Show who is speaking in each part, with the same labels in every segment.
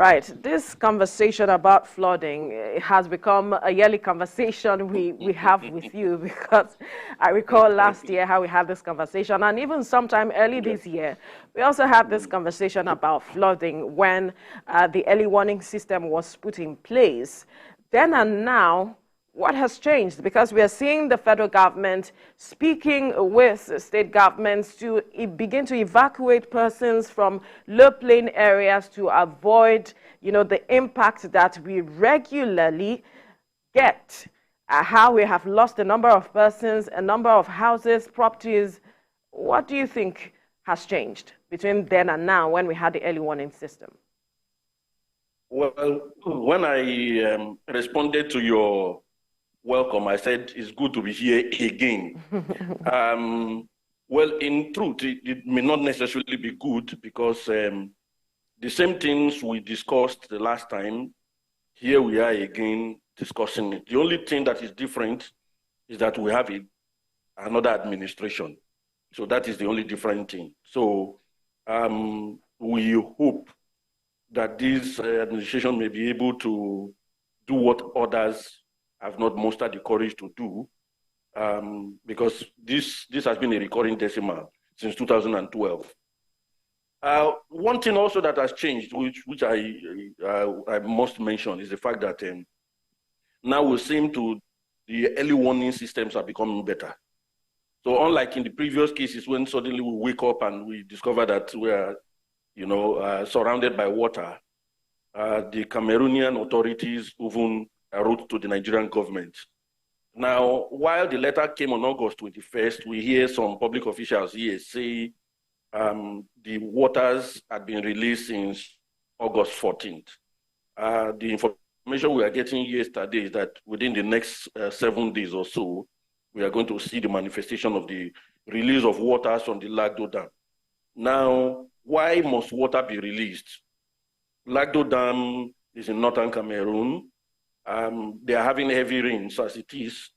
Speaker 1: Right. This conversation about flooding has become a yearly conversation we have with you because I recall last year how we had this conversation, and even sometime early
Speaker 2: Yeah.
Speaker 1: this year, we also had this conversation about flooding when the early warning system was put in place. Then and now, what has changed? Because we are seeing the federal government speaking with state governments to begin to evacuate persons from low-lying areas to avoid, the impact that we regularly get. How we have lost a number of persons, a number of houses, properties. What do you think has changed between then and now when we had the early warning system?
Speaker 2: Well, when I responded to your welcome, I said it's good to be here again. Well, in truth, it may not necessarily be good because the same things we discussed the last time, here we are again discussing it. The only thing that is different is that we have another administration. So that is the only different thing. So we hope that this administration may be able to do what others have not mustered the courage to do, because this has been a recurring decimal since 2012. One thing also that has changed, which I must mention, is the fact that now we seem to the early warning systems are becoming better. So unlike in the previous cases when suddenly we wake up and we discover that we are, surrounded by water, the Cameroonian authorities even wrote to the Nigerian government. Now, while the letter came on August 21st, we hear some public officials here say the waters had been released since August 14th. The information we are getting yesterday is that within the next 7 days or so, we are going to see the manifestation of the release of waters from the Lagdo Dam. Now, why must water be released? Lagdo Dam is in northern Cameroon. They are having heavy rains as it is.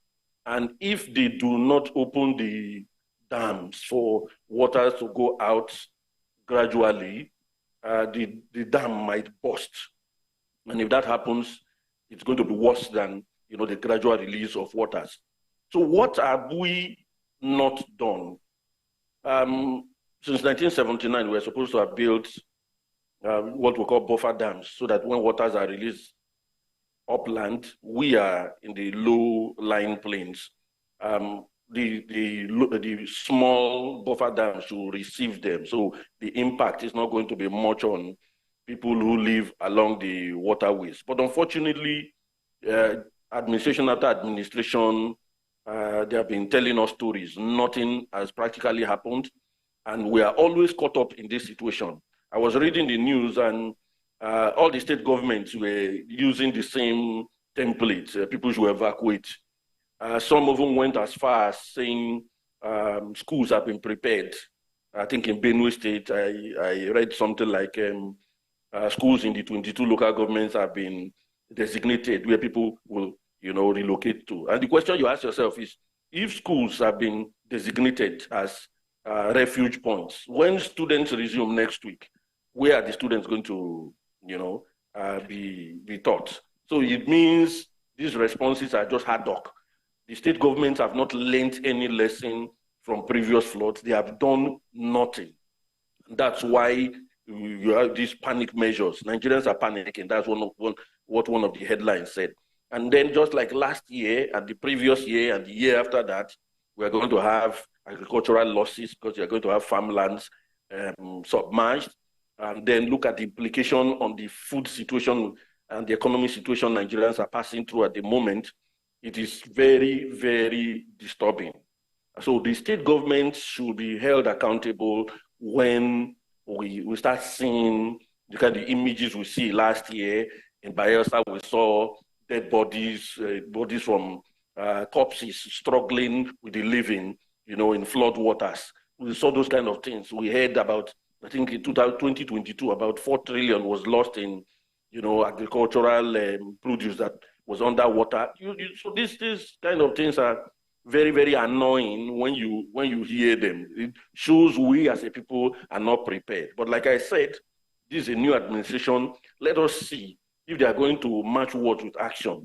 Speaker 2: And if they do not open the dams for water to go out gradually, the dam might burst. And if that happens, it's going to be worse than the gradual release of waters. So what have we not done? Since 1979, we're supposed to have built what we call buffer dams so that when waters are released upland, we are in the low-lying plains. The small buffer dams to receive them. So the impact is not going to be much on people who live along the waterways. But unfortunately, administration after administration, they have been telling us stories. Nothing has practically happened. And we are always caught up in this situation. I was reading the news and all the state governments were using the same template. People should evacuate. Some of them went as far as saying schools have been prepared. I think in Benue State, I read something like schools in the 22 local governments have been designated where people will relocate to. And the question you ask yourself is, if schools have been designated as refuge points, when students resume next week, where are the students going to, be taught? So it means these responses are just ad hoc. The state governments have not learned any lesson from previous floods. They have done nothing. That's why you have these panic measures. Nigerians are panicking. That's what one of the headlines said. And then just like last year and the previous year and the year after that, we're going to have agricultural losses because you're going to have farmlands submerged. And then look at the implication on the food situation and the economic situation Nigerians are passing through at the moment. It is very, very disturbing. So the state government should be held accountable when we start seeing the kind of images we see last year in Bayelsa. We saw dead bodies, bodies from corpses struggling with the living, in flood waters. We saw those kind of things. We heard about, I think in 2022, about 4 trillion was lost in, agricultural produce that was underwater. So these kind of things are very, very annoying when you hear them. It shows we as a people are not prepared. But like I said, This is a new administration. Let us see if they are going to match words with action.